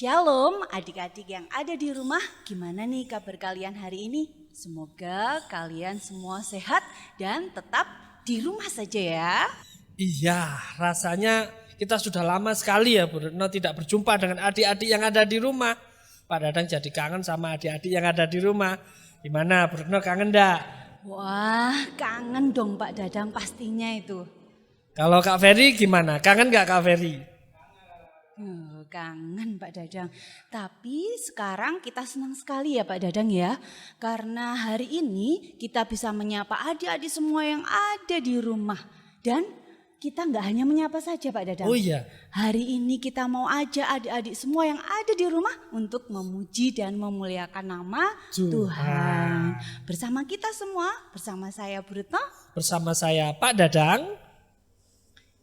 Shalom adik-adik yang ada di rumah, gimana nih kabar kalian hari ini? Semoga kalian semua sehat dan tetap di rumah saja ya. Iya, rasanya kita sudah lama sekali ya Bu Retno tidak berjumpa dengan adik-adik yang ada di rumah. Pak Dadang jadi kangen sama adik-adik yang ada di rumah. Gimana Bu Retno, kangen enggak? Wah, kangen dong Pak Dadang pastinya itu. Kalau Kak Ferry gimana? Kangen enggak Kak Ferry? Kangen Pak Dadang. Tapi sekarang kita senang sekali ya Pak Dadang ya. Karena hari ini kita bisa menyapa adik-adik semua yang ada di rumah. Dan kita nggak hanya menyapa saja Pak Dadang. Oh iya. Hari ini kita mau ajak adik-adik semua yang ada di rumah untuk memuji dan memuliakan nama Tuhan. Bersama kita semua, bersama saya Bu Retno. Bersama saya Pak Dadang.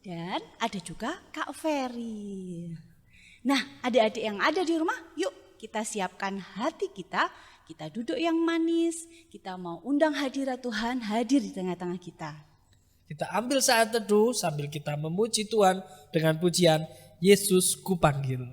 Dan ada juga Kak Ferry. Nah, adik-adik yang ada di rumah, yuk kita siapkan hati kita. Kita duduk yang manis, kita mau undang hadirat Tuhan hadir di tengah-tengah kita. Kita ambil saat teduh sambil kita memuji Tuhan dengan pujian Yesus Kupanggil.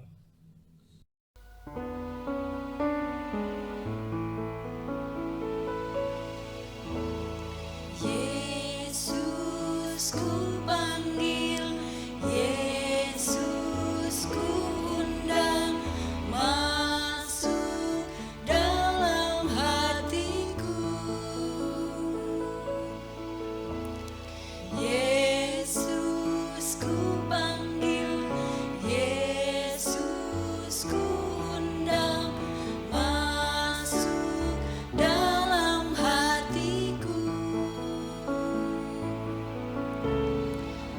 Yesus Kupanggil, Yesus Kuundang, masuk dalam hatiku. Yesus Kupanggil, Yesus Kuundang, masuk dalam hatiku.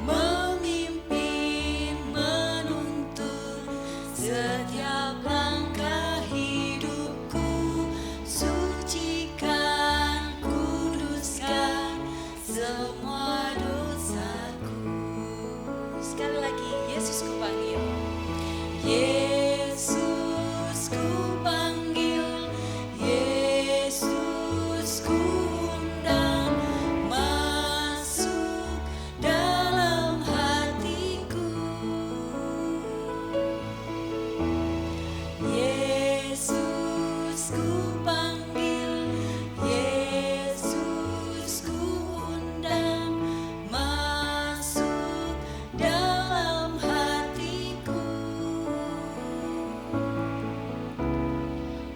Memimpin, menuntun setiap langkah hidupku, sucikan, kuduskan semua dosaku. Sekali lagi, Yesus Kupanggil. Yesus Kupanggil, Yesus Kuundang, masuk dalam hatiku. Yesus Kupanggil, Yesus Kuundang, masuk dalam hatiku.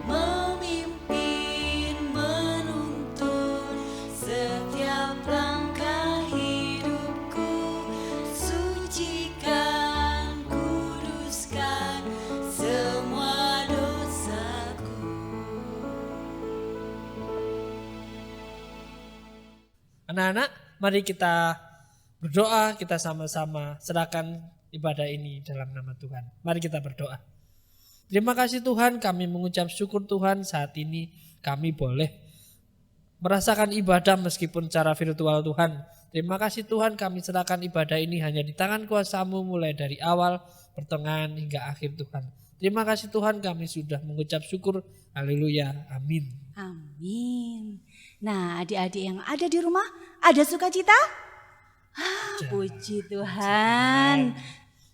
Memimpin, menuntun setiap langkah hidupku, sucikan, kuduskan semua dosaku. Anak-anak, mari kita berdoa, kita sama-sama serahkan ibadah ini dalam nama Tuhan. Mari kita berdoa. Terima kasih Tuhan, kami mengucap syukur Tuhan saat ini kami boleh merasakan ibadah meskipun secara virtual Tuhan. Terima kasih Tuhan, kami serahkan ibadah ini hanya di tangan kuasa-Mu mulai dari awal, pertengahan hingga akhir Tuhan. Terima kasih Tuhan, kami sudah mengucap syukur. Haleluya, amin. Amin. Nah, adik-adik yang ada di rumah, ada sukacita? Puji Tuhan.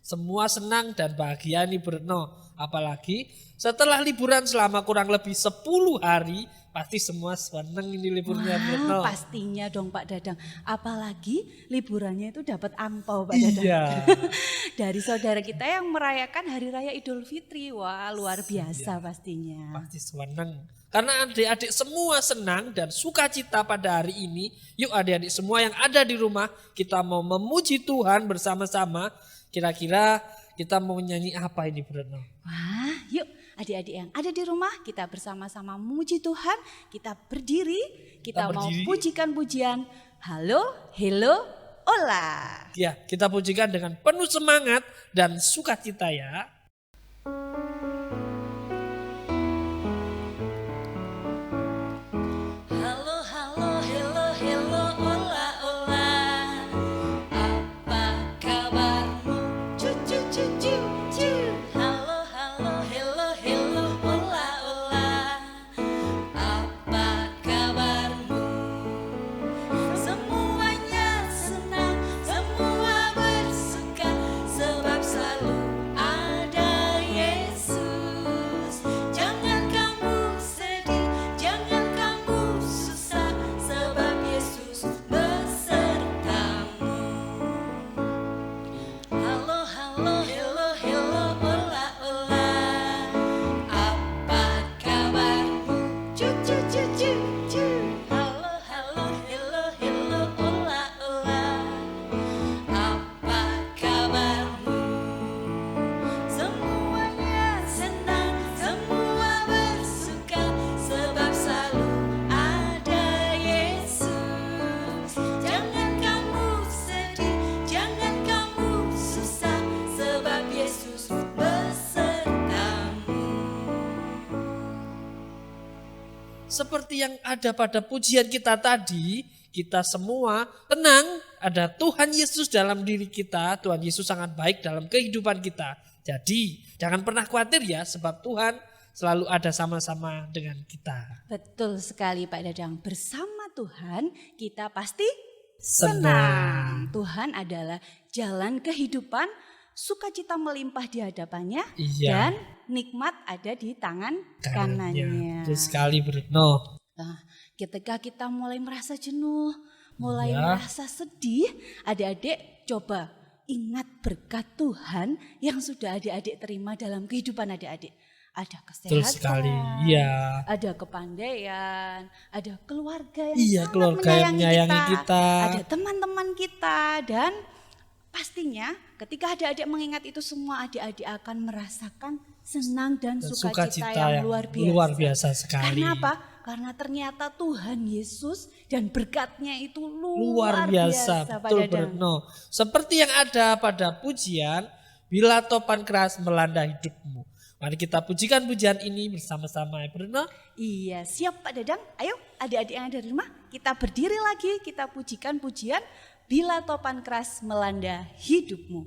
Semua senang dan bahagia nih Bu Retno. Apalagi setelah liburan selama kurang lebih 10 hari, pasti semua senang ini liburnya Bu Retno. Pastinya dong Pak Dadang. Apalagi liburannya itu dapat angpau Pak Dadang. Iya. Dari saudara kita yang merayakan Hari Raya Idul Fitri. Wah, luar biasa pastinya. Pasti senang. Karena adik-adik semua senang dan sukacita pada hari ini. Yuk adik-adik semua yang ada di rumah, kita mau memuji Tuhan bersama-sama. Kira-kira kita mau nyanyi apa ini Bu Retno? Wah, yuk adik-adik yang ada di rumah, kita bersama-sama memuji Tuhan. Kita berdiri, kita mau pujikan pujian Halo, Hello, Ola. Ya, kita pujikan dengan penuh semangat dan sukacita ya. Halo, halo, hello, hello, ola, ola. Apa kabarmu? Cu, cu, cu, cu, cu. Halo, halo, hello, hello, ola, ola. Apa kabarmu? Semuanya senang, semua bersuka, sebab selalu ada Yesus. seperti yang ada pada pujian kita tadi, kita semua tenang, ada Tuhan Yesus dalam diri kita. Tuhan Yesus sangat baik dalam kehidupan kita. Jadi jangan pernah khawatir ya, sebab Tuhan selalu ada sama-sama dengan kita. Betul sekali Pak Dadang, bersama Tuhan kita pasti Senang. senang. Tuhan adalah jalan kehidupan, sukacita melimpah di hadapannya, Iya. dan nikmat ada di tangan kanannya. Betul sekali Bruno. Nah, ketika kita mulai merasa jenuh, mulai Iya. merasa sedih, adik-adik coba ingat berkat Tuhan yang sudah adik-adik terima dalam kehidupan adik-adik. Ada Betul kesehatan, sekali. Iya. ada kepandaian, ada keluarga yang Iya, sangat keluarga yang menyayangi kita. ada teman-teman kita, dan pastinya ketika adik-adik mengingat itu semua, adik-adik akan merasakan senang dan sukacita yang luar biasa. sekali. Karena apa? Karena ternyata Tuhan Yesus dan berkatnya itu Luar biasa, Pak betul Dadang. Bruno. Seperti yang ada pada pujian, bila topan keras melanda hidupmu. Mari kita pujikan pujian ini bersama-sama ya Bruno. Iya, siap Pak Dadang. Ayo adik-adik yang ada di rumah, kita berdiri lagi, kita pujikan pujian Bila Topan Keras Melanda Hidupmu.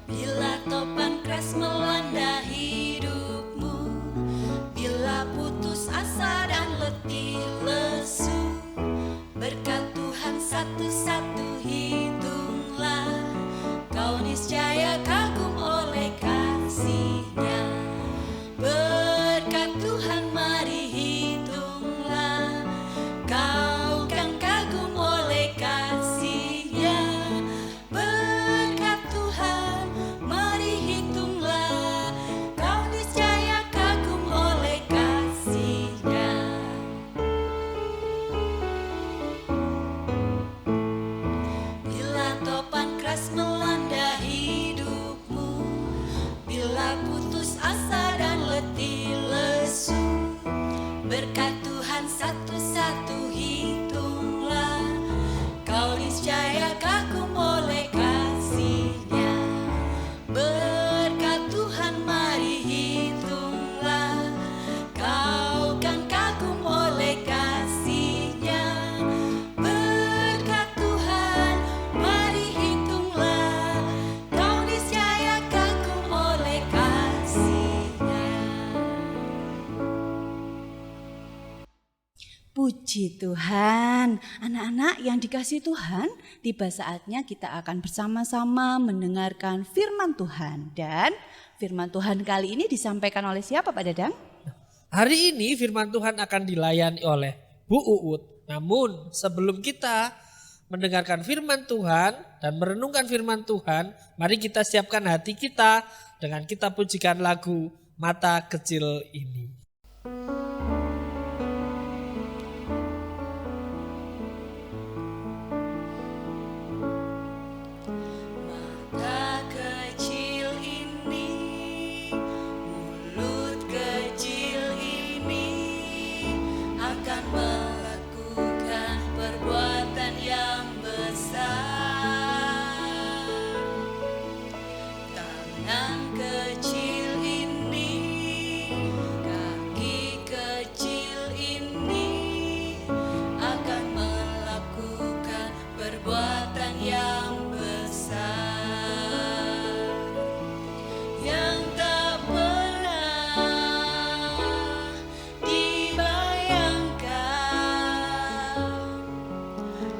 Bila topan keras melanda hidupmu, bila putus asa dan letih lesu, berkat Tuhan satu-satu hitunglah, kau niscaya kagum oleh kasih-Nya. Berkat Tuhan mari hitunglah, kau kan kagum oleh kasih-Nya. Berkat Tuhan mari hitunglah, kau niscaya kagum oleh kasih-Nya. Bila topan keras melanda hidupmu, bila putus asa dan letih lesu, berkat Tuhan satu-satu hitunglah, kau niscaya kagum oleh kasih-Nya. Berkat Tuhan mari hitunglah, kau kan kagum oleh kasih-Nya. Berkat Tuhan mari hitunglah, kau niscaya kagum oleh kasih-Nya. Puji Tuhan, anak-anak yang dikasihi Tuhan, tiba saatnya kita akan bersama-sama mendengarkan firman Tuhan. Dan firman Tuhan kali ini disampaikan oleh siapa Pak Dadang? Hari ini firman Tuhan akan dilayani oleh Bu Uut. Namun sebelum kita mendengarkan firman Tuhan dan merenungkan firman Tuhan, mari kita siapkan hati kita dengan kita pujikan lagu Mata Kecil Ini. Mata kecil ini, mulut kecil ini akan melakukan perbuatan yang besar. Tangan kecil ini, kaki kecil ini akan melakukan perbuatan yang besar yang tak pernah dibayangkan,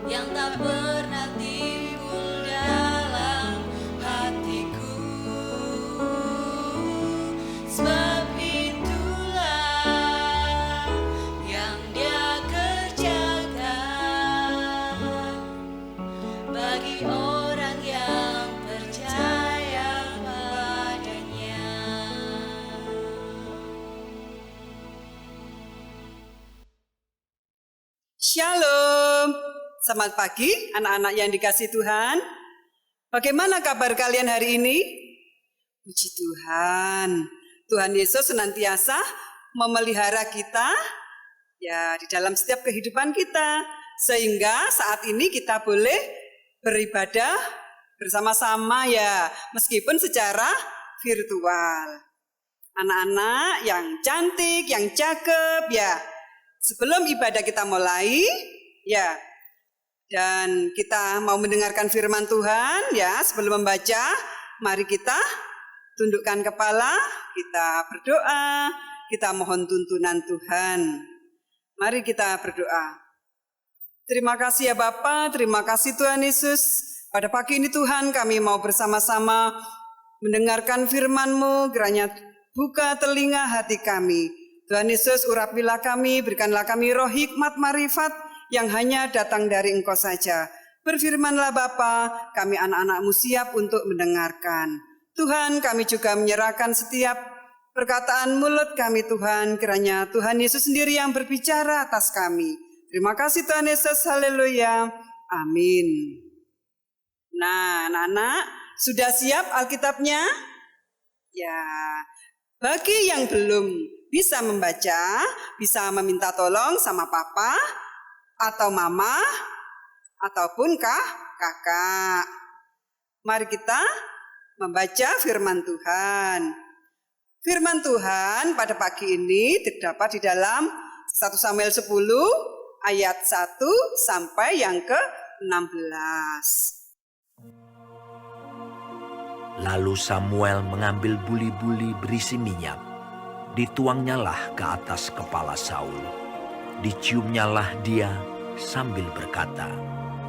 yang tak pernah timbul dalam hatiku. Sebab itulah yang Dia kerjakan bagi orang yang percaya padanya. Shalom, selamat pagi anak-anak yang dikasihi Tuhan. Bagaimana kabar kalian hari ini? Puji Tuhan, Tuhan Yesus senantiasa memelihara kita ya di dalam setiap kehidupan kita, sehingga saat ini kita boleh beribadah bersama-sama ya, meskipun secara virtual. Anak-anak yang cantik, yang cakep ya. Sebelum ibadah kita mulai ya, dan kita mau mendengarkan firman Tuhan ya, sebelum membaca, mari kita tundukkan kepala, kita berdoa, kita mohon tuntunan Tuhan. Mari kita berdoa. Terima kasih ya Bapa, terima kasih Tuhan Yesus. Pada pagi ini Tuhan, kami mau bersama-sama mendengarkan firman-Mu, kiranya buka telinga hati kami. Tuhan Yesus, urapilah kami, berikanlah kami roh hikmat marifat yang hanya datang dari Engkau saja. Berfirmanlah Bapa, kami anak-anak-Mu siap untuk mendengarkan. Tuhan, kami juga menyerahkan setiap perkataan mulut kami Tuhan, kiranya Tuhan Yesus sendiri yang berbicara atas kami. Terima kasih Tuhan Yesus, haleluya, amin. Nah, anak-anak, sudah siap Alkitabnya? Ya, bagi yang belum bisa membaca, bisa meminta tolong sama papa atau mama ataupun kakak. Mari kita membaca firman Tuhan. Firman Tuhan pada pagi ini terdapat di dalam 1 Samuel 10 ayat 1 sampai yang ke-16. Lalu Samuel mengambil buli-buli berisi minyak, dituangnyalah ke atas kepala Saul. Diciumnyalah dia sambil berkata,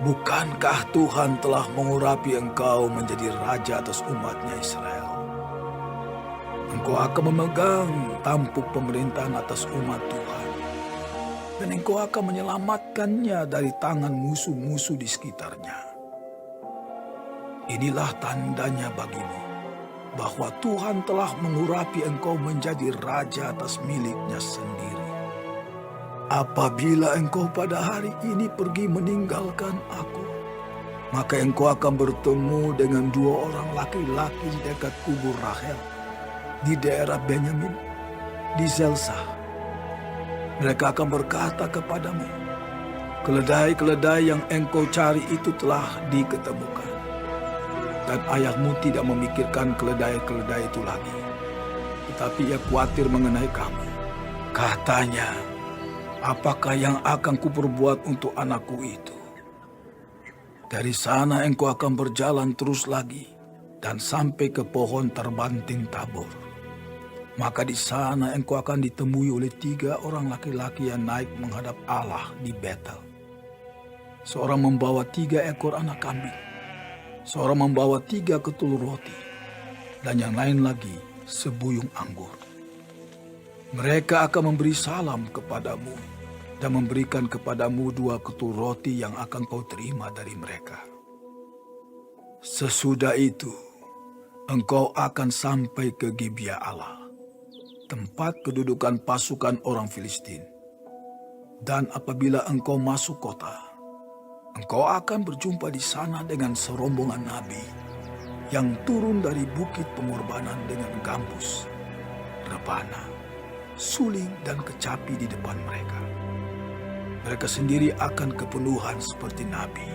"Bukankah Tuhan telah mengurapi engkau menjadi raja atas umatnya Israel? Engkau akan memegang tampuk pemerintahan atas umat Tuhan, dan engkau akan menyelamatkannya dari tangan musuh-musuh di sekitarnya. Inilah tandanya bagimu, bahwa Tuhan telah mengurapi engkau menjadi raja atas miliknya sendiri. Apabila engkau pada hari ini pergi meninggalkan aku, maka engkau akan bertemu dengan 2 orang laki-laki di dekat kubur Rahel, di daerah Benyamin, di Zelsa. Mereka akan berkata kepadamu, keledai-keledai yang engkau cari itu telah diketemukan. Dan ayahmu tidak memikirkan keledai-keledai itu lagi, tetapi ia khawatir mengenai kamu. Katanya, apakah yang akan kuperbuat untuk anakku itu? Dari sana engkau akan berjalan terus lagi dan sampai ke pohon terbanting Tabor. Maka di sana engkau akan ditemui oleh 3 orang laki-laki yang naik menghadap Allah di Betel. Seorang membawa 3 ekor anak kambing, seorang membawa 3 ketul roti, dan yang lain lagi sebuyung anggur. Mereka akan memberi salam kepadamu dan memberikan kepadamu 2 ketul roti yang akan kau terima dari mereka. Sesudah itu, engkau akan sampai ke Gibea Allah, tempat kedudukan pasukan orang Filistin. Dan apabila engkau masuk kota, engkau akan berjumpa di sana dengan serombongan nabi yang turun dari bukit pengorbanan dengan gambus, rebana, suling, dan kecapi di depan mereka. Mereka sendiri akan kepenuhan seperti nabi.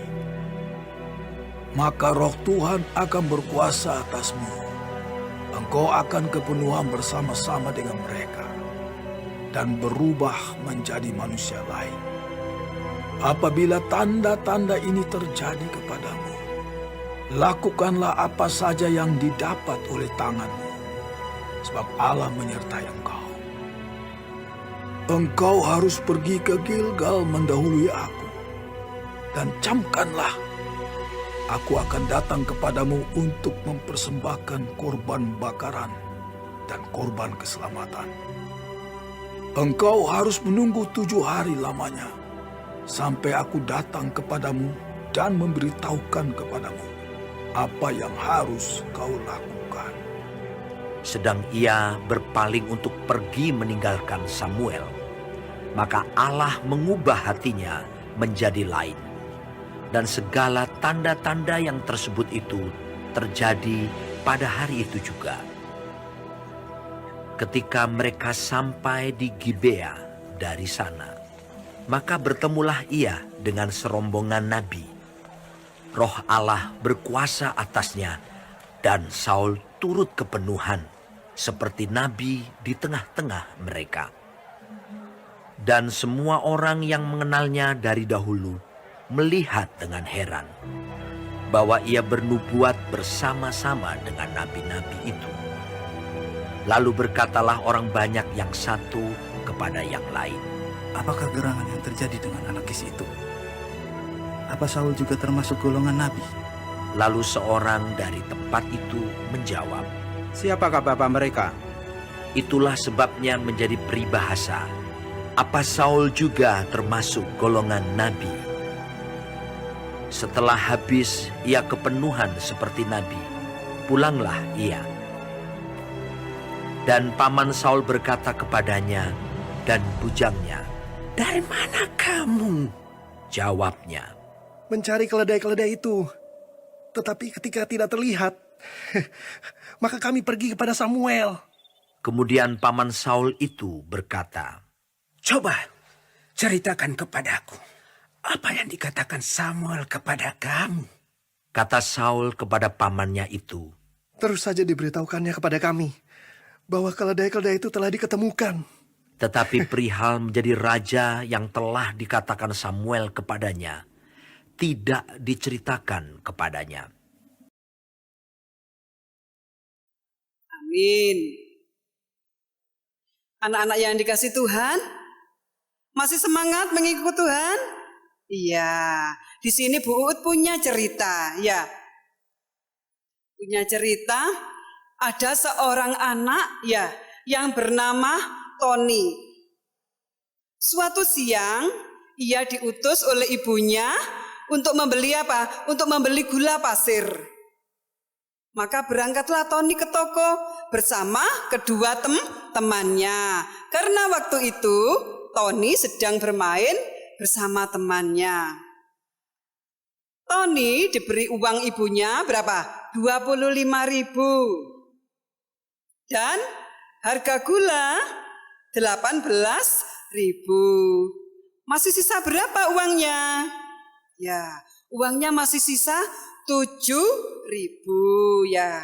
Maka roh Tuhan akan berkuasa atasmu. Engkau akan kepenuhan bersama-sama dengan mereka dan berubah menjadi manusia lain. Apabila tanda-tanda ini terjadi kepadamu, lakukanlah apa saja yang didapat oleh tanganmu, sebab Allah menyertai engkau. Engkau harus pergi ke Gilgal mendahului aku, dan camkanlah, aku akan datang kepadamu untuk mempersembahkan korban bakaran dan korban keselamatan. Engkau harus menunggu 7 hari lamanya, sampai aku datang kepadamu dan memberitahukan kepadamu apa yang harus kau lakukan. Sedang ia berpaling untuk pergi meninggalkan Samuel, maka Allah mengubah hatinya menjadi lain. Dan segala tanda-tanda yang tersebut itu terjadi pada hari itu juga. Ketika mereka sampai di Gibea dari sana, maka bertemulah ia dengan serombongan nabi. Roh Allah berkuasa atasnya dan Saul turut kepenuhan seperti nabi di tengah-tengah mereka. Dan semua orang yang mengenalnya dari dahulu melihat dengan heran bahwa ia bernubuat bersama-sama dengan nabi-nabi itu. Lalu berkatalah orang banyak yang satu kepada yang lain. Apakah gerangan yang terjadi dengan anak Kis itu? Apa Saul juga termasuk golongan nabi? Lalu seorang dari tempat itu menjawab, Siapakah bapak mereka? itulah sebabnya menjadi peribahasa. Apa Saul juga termasuk golongan nabi? Setelah habis ia kepenuhan seperti nabi, pulanglah ia. Dan paman Saul berkata kepadanya dan bujangnya, "Dari mana kamu?" Jawabnya, "Mencari keledai-keledai itu. Tetapi ketika tidak terlihat, maka kami pergi kepada Samuel." Kemudian paman Saul itu berkata, Coba ceritakan kepadaku, apa yang dikatakan Samuel kepada kamu? kata Saul kepada pamannya itu, Terus saja diberitahukannya kepada kami bahwa keledai-keledai itu telah diketemukan. tetapi perihal menjadi raja yang telah dikatakan Samuel kepadanya, tidak diceritakan kepadanya. Amin. Anak-anak yang dikasih Tuhan, masih semangat mengikut Tuhan? Iya, di sini Bu Uut punya cerita, ya. Punya cerita, ada seorang anak ya yang bernama Tony. Suatu siang, ia diutus oleh ibunya untuk membeli apa? Untuk membeli gula pasir. Maka berangkatlah Tony ke toko bersama kedua temannya. Karena waktu itu Tony sedang bermain bersama temannya. Tony diberi uang ibunya berapa? 25.000. Dan harga gula 18.000. Masih sisa berapa uangnya? Ya, uangnya masih sisa 7.000 ya.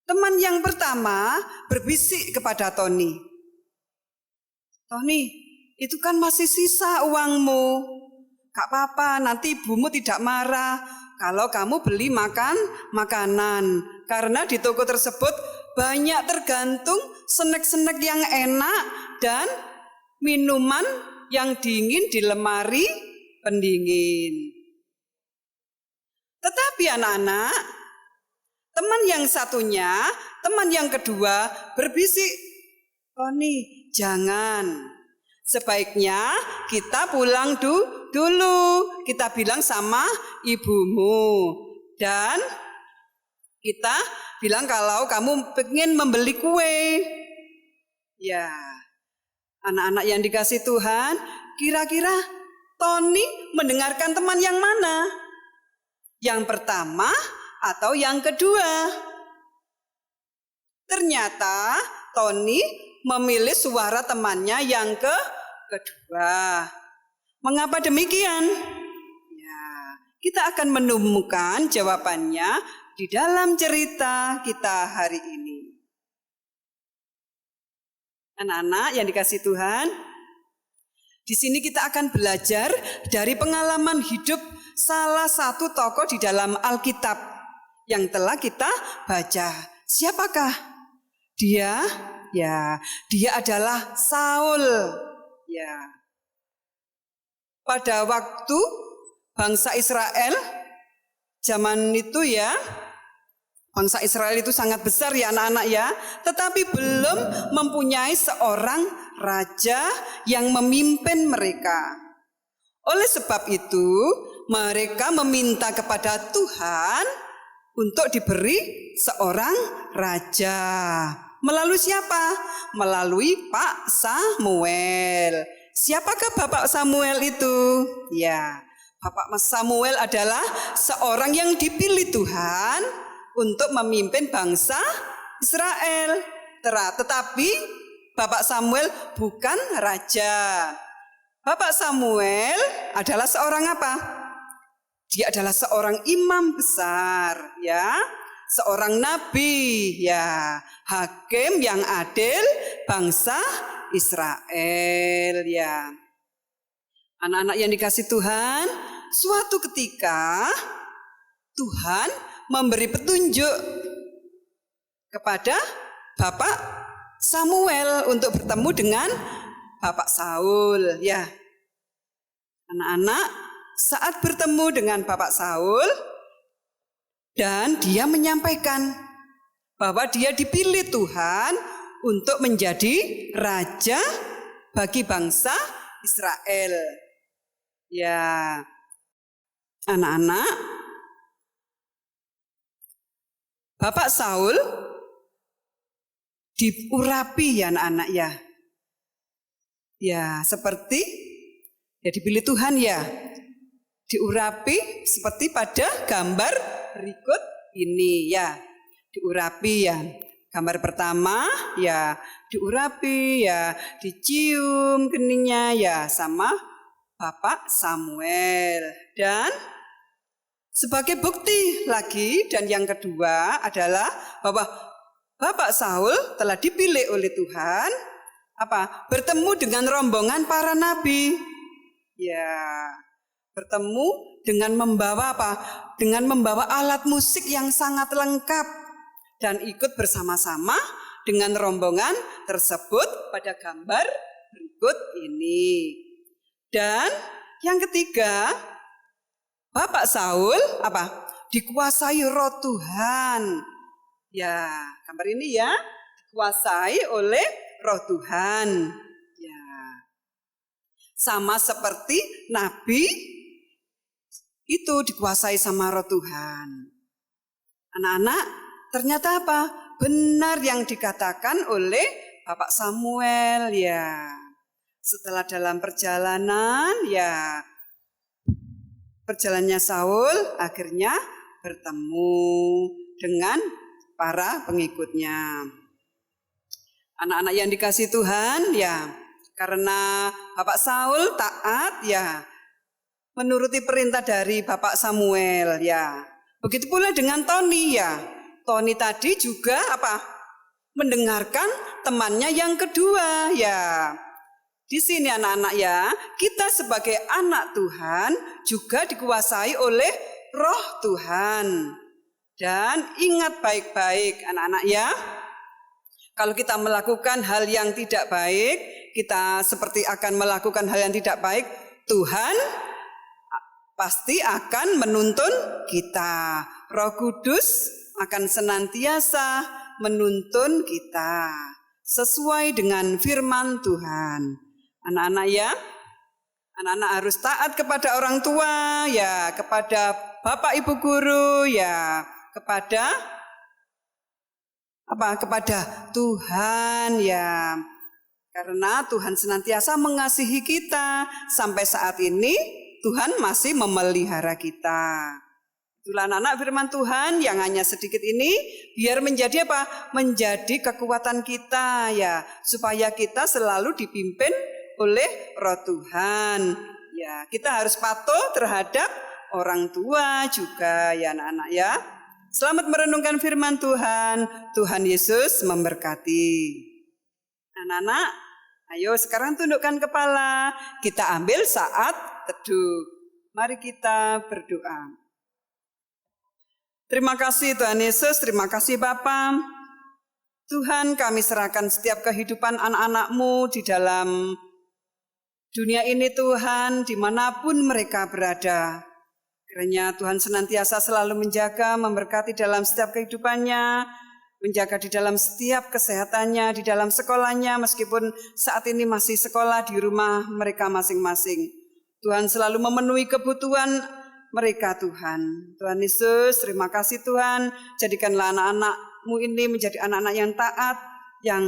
Teman yang pertama berbisik kepada Tony. Tony, itu kan masih sisa uangmu. Gak apa-apa, nanti ibumu tidak marah kalau kamu beli makanan. Karena di toko tersebut banyak tergantung snack-snack yang enak dan minuman yang dingin di lemari pendingin. Tetapi anak-anak, teman yang satunya, teman yang kedua berbisik, Tony, jangan. Sebaiknya kita pulang dulu. Kita bilang sama ibumu. Dan kita bilang kalau kamu pengen membeli kue. Ya, anak-anak yang dikasih Tuhan, kira-kira Tony mendengarkan teman yang mana? Yang pertama atau yang kedua? Ternyata Tony memilih suara temannya yang kedua. Mengapa demikian? Ya, kita akan menemukan jawabannya di dalam cerita kita hari ini. Anak-anak yang dikasih Tuhan, di sini kita akan belajar dari pengalaman hidup salah satu tokoh di dalam Alkitab yang telah kita baca. Siapakah dia? Ya, dia adalah Saul. Ya. Pada waktu bangsa Israel zaman itu ya, bangsa Israel itu sangat besar ya anak-anak ya, tetapi belum mempunyai seorang raja yang memimpin mereka. Oleh sebab itu, mereka meminta kepada Tuhan untuk diberi seorang raja. Melalui siapa? Melalui Pak Samuel. Siapakah Bapak Samuel itu? Ya, Bapak Samuel adalah seorang yang dipilih Tuhan untuk memimpin bangsa Israel. Tetapi Bapak Samuel bukan raja. Bapak Samuel adalah seorang apa? Dia adalah seorang imam besar, ya, seorang nabi, ya, hakim yang adil bangsa Israel, ya. Anak-anak yang dikasih Tuhan, suatu ketika Tuhan memberi petunjuk kepada Bapak Samuel untuk bertemu dengan Bapak Saul, ya. Anak-anak, saat bertemu dengan Bapak Saul dan dia menyampaikan bahwa dia dipilih Tuhan untuk menjadi raja bagi bangsa Israel. Ya, anak-anak, Bapak Saul diurapi ya anak-anak ya. Ya, seperti ya dipilih Tuhan ya. Diurapi seperti pada gambar berikut ini ya. Diurapi ya. Gambar pertama ya diurapi ya, dicium keningnya ya sama Bapak Samuel. Dan sebagai bukti lagi dan yang kedua adalah bahwa Bapak Saul telah dipilih oleh Tuhan bertemu dengan rombongan para nabi. Ya, bertemu dengan membawa dengan membawa alat musik yang sangat lengkap dan ikut bersama-sama dengan rombongan tersebut pada gambar berikut ini. Dan yang ketiga, Bapak Saul dikuasai Roh Tuhan. Ya, gambar ini ya dikuasai oleh Roh Tuhan. Ya. Sama seperti nabi itu dikuasai sama Roh Tuhan. Anak-anak, ternyata benar yang dikatakan oleh Bapak Samuel ya. Setelah dalam perjalanan ya, perjalanannya Saul akhirnya bertemu dengan para pengikutnya. Anak-anak yang dikasih Tuhan ya, karena Bapak Saul taat ya, menuruti perintah dari Bapak Samuel ya. Begitu pula dengan Tony ya. Tony tadi juga mendengarkan temannya yang kedua ya. Di sini anak-anak ya, kita sebagai anak Tuhan juga dikuasai oleh Roh Tuhan. Dan ingat baik-baik anak-anak ya, kalau kita melakukan hal yang tidak baik, kita seperti akan melakukan hal yang tidak baik, Tuhan pasti akan menuntun kita. Roh Kudus akan senantiasa menuntun kita sesuai dengan firman Tuhan. Anak-anak ya, anak-anak harus taat kepada orang tua ya, kepada Bapak Ibu guru ya, kepada kepada Tuhan ya. Karena Tuhan senantiasa mengasihi kita, sampai saat ini Tuhan masih memelihara kita. Itulah anak-anak firman Tuhan yang hanya sedikit ini biar menjadi menjadi kekuatan kita ya, supaya kita selalu dipimpin oleh Roh Tuhan. Ya, kita harus patuh terhadap orang tua juga ya anak-anak ya. Selamat merenungkan firman Tuhan. Tuhan Yesus memberkati. Anak-anak, ayo sekarang tundukkan kepala. Kita ambil saat teduh. Mari kita berdoa. Terima kasih Tuhan Yesus, terima kasih Bapa. Tuhan, kami serahkan setiap kehidupan anak-anak-Mu di dalam dunia ini Tuhan, dimanapun mereka berada. Kiranya Tuhan senantiasa selalu menjaga, memberkati dalam setiap kehidupannya, menjaga di dalam setiap kesehatannya, di dalam sekolahnya, meskipun saat ini masih sekolah di rumah mereka masing-masing. Tuhan selalu memenuhi kebutuhan mereka Tuhan. Tuhan Yesus, terima kasih Tuhan, jadikanlah anak-anak-Mu ini menjadi anak-anak yang taat, yang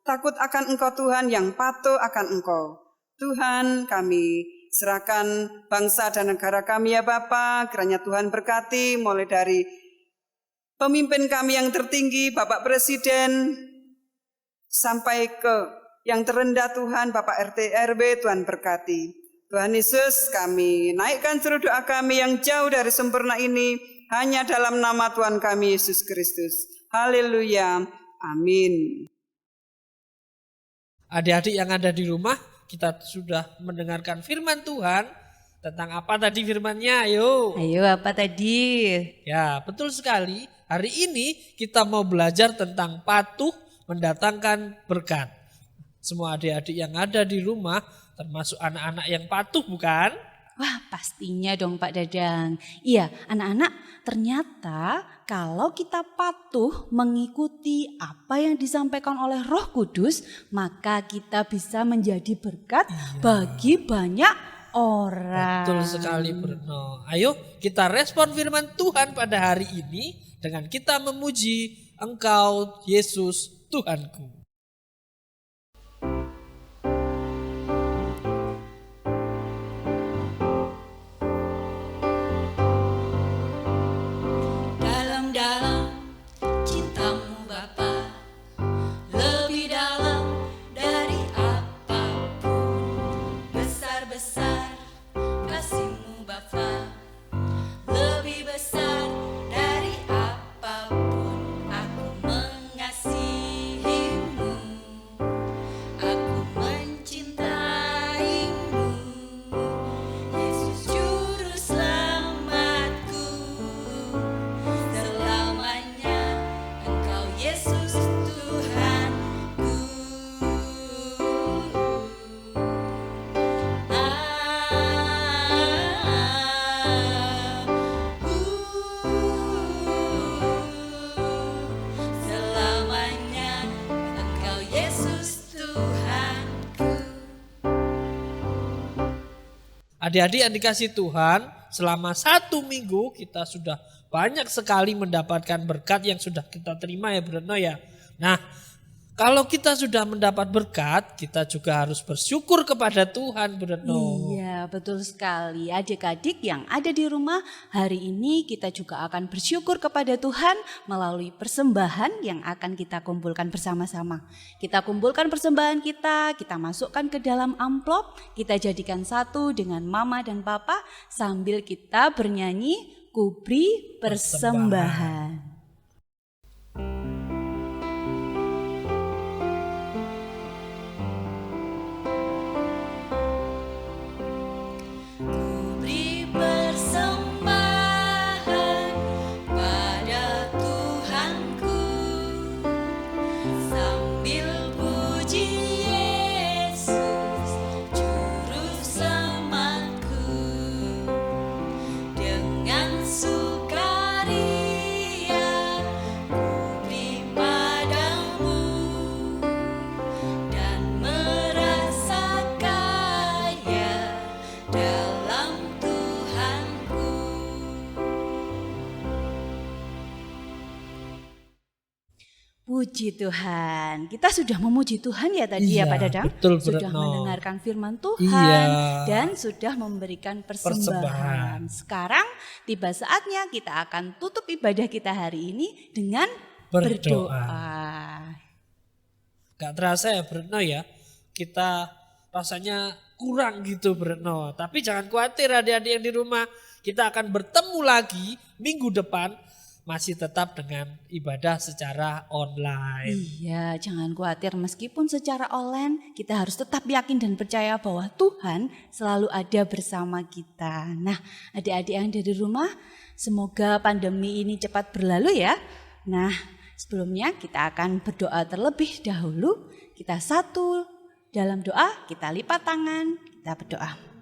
takut akan Engkau Tuhan, yang patuh akan Engkau. Tuhan, kami serahkan bangsa dan negara kami ya Bapa, kiranya Tuhan berkati mulai dari pemimpin kami yang tertinggi, Bapak Presiden, sampai ke yang terendah Tuhan, Bapak RT RW, Tuhan berkati. Tuhan Yesus, kami naikkan seluruh doa kami yang jauh dari sempurna ini hanya dalam nama Tuhan kami Yesus Kristus. Haleluya. Amin. Adik-adik yang ada di rumah, kita sudah mendengarkan firman Tuhan. Tentang apa tadi firman-Nya? Ayo. Ayo, apa tadi? Ya, betul sekali. Hari ini kita mau belajar tentang patuh mendatangkan berkat. Semua adik-adik yang ada di rumah, termasuk anak-anak yang patuh, bukan? Wah, pastinya dong Pak Dadang. Iya, anak-anak, ternyata kalau kita patuh mengikuti apa yang disampaikan oleh Roh Kudus, maka kita bisa menjadi berkat bagi banyak orang. Betul sekali, Bruno. Ayo kita respon firman Tuhan pada hari ini dengan kita memuji Engkau, Yesus, Tuhanku. Dalam-dalam cintamu Bapa, lebih dalam dari apapun, besar-besar kasih-Mu Bapa, lebih besar dari apapun. Aku mengasihi-Mu, aku mencintai-Mu, Yesus Juru Selamatku. Selamanya Engkau Yesus Tuhanku. Selamanya Engkau Yesus Tuhanku. Adik-adik yang dikasih Tuhan, selama 1 minggu kita sudah banyak sekali mendapatkan berkat yang sudah kita terima ya Bruno ya. Nah, kalau kita sudah mendapat berkat, kita juga harus bersyukur kepada Tuhan Bruno. Iya, betul sekali. Adik-adik yang ada di rumah, hari ini kita juga akan bersyukur kepada Tuhan melalui persembahan yang akan kita kumpulkan bersama-sama. Kita kumpulkan persembahan kita masukkan ke dalam amplop, kita jadikan satu dengan mama dan papa sambil kita bernyanyi Kuberi Persembahan. Kuberi persembahan pada Tuhanku, sambil puji Yesus Juru Selamatku, dengan sukaria kuberi padamu, dan merasa kaya dalam Tuhanku. Puji Tuhan. Kita sudah memuji Tuhan ya tadi ya Iya, Pak Dadang. betul, Sudah Bruno. mendengarkan firman Tuhan Iya. dan sudah memberikan persembahan. Sekarang tiba saatnya kita akan tutup ibadah kita hari ini dengan berdoa. Gak terasa ya Bruno ya, kita rasanya kurang gitu Bruno. Tapi jangan khawatir adik-adik yang di rumah, kita akan bertemu lagi minggu depan masih tetap dengan ibadah secara online. Iya, jangan khawatir meskipun secara online kita harus tetap yakin dan percaya bahwa Tuhan selalu ada bersama kita. Nah, adik-adik yang ada di rumah, semoga pandemi ini cepat berlalu ya. Nah, sebelumnya kita akan berdoa terlebih dahulu. Kita satu dalam doa, kita lipat tangan, kita berdoa.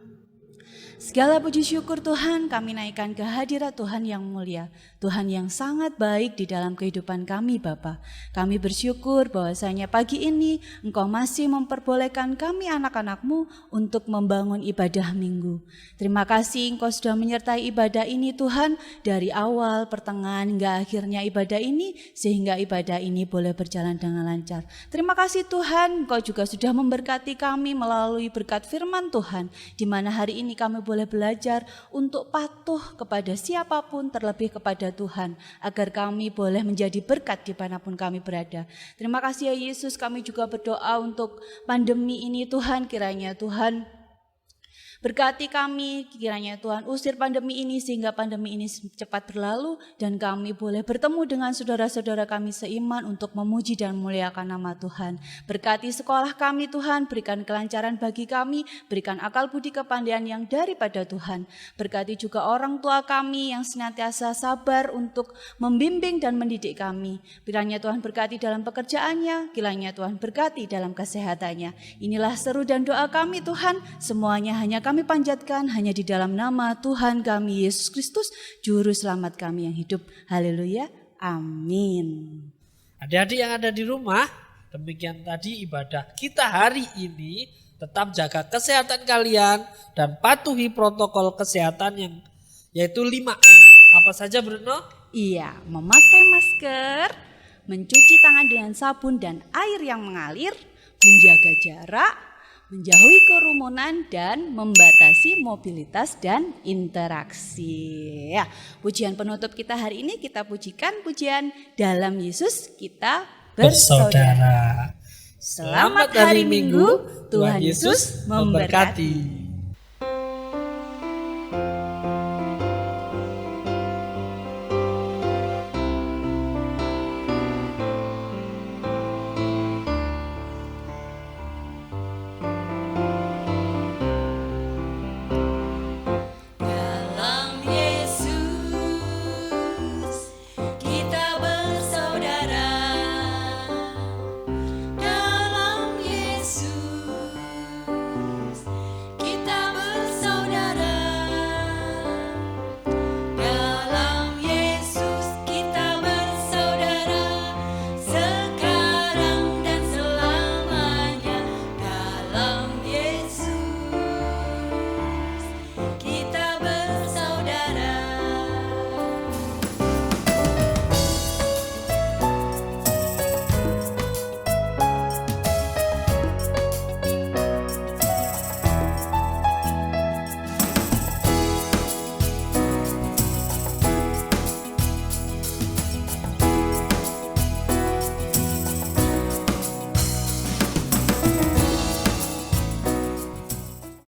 Segala puji syukur Tuhan kami naikkan ke hadirat Tuhan yang mulia. Tuhan yang sangat baik di dalam kehidupan kami Bapa. Kami bersyukur bahwasanya pagi ini Engkau masih memperbolehkan kami anak-anak-Mu untuk membangun ibadah minggu. Terima kasih Engkau sudah menyertai ibadah ini Tuhan dari awal, pertengahan hingga akhirnya ibadah ini sehingga ibadah ini boleh berjalan dengan lancar. Terima kasih Tuhan Engkau juga sudah memberkati kami melalui berkat firman Tuhan di mana hari ini kami boleh belajar untuk patuh kepada siapapun terlebih kepada Tuhan agar kami boleh menjadi berkat dimanapun kami berada. Terima kasih ya Yesus, kami juga berdoa untuk pandemi ini Tuhan, kiranya Tuhan Berkati kami, kiranya Tuhan usir pandemi ini sehingga pandemi ini cepat berlalu dan kami boleh bertemu dengan saudara-saudara kami seiman untuk memuji dan memuliakan nama Tuhan. Berkati sekolah kami Tuhan, berikan kelancaran bagi kami, berikan akal budi kepandaian yang daripada Tuhan. Berkati juga orang tua kami yang senantiasa sabar untuk membimbing dan mendidik kami. Kiranya Tuhan berkati dalam pekerjaannya, kiranya Tuhan berkati dalam kesehatannya. Inilah seru dan doa kami Tuhan, semuanya hanya kami panjatkan hanya di dalam nama Tuhan kami Yesus Kristus, Juru Selamat kami yang hidup. Haleluya, amin. Adik-adik yang ada di rumah, demikian tadi ibadah kita hari ini. Tetap jaga kesehatan kalian dan patuhi protokol kesehatan yang yaitu 5M. Apa saja Bruno? Iya, memakai masker, mencuci tangan dengan sabun dan air yang mengalir, menjaga jarak, menjauhi kerumunan dan membatasi mobilitas dan interaksi. Ya, pujian penutup kita hari ini kita pujikan pujian Dalam Yesus Kita Bersaudara. Selamat hari Minggu, Tuhan Yesus memberkati.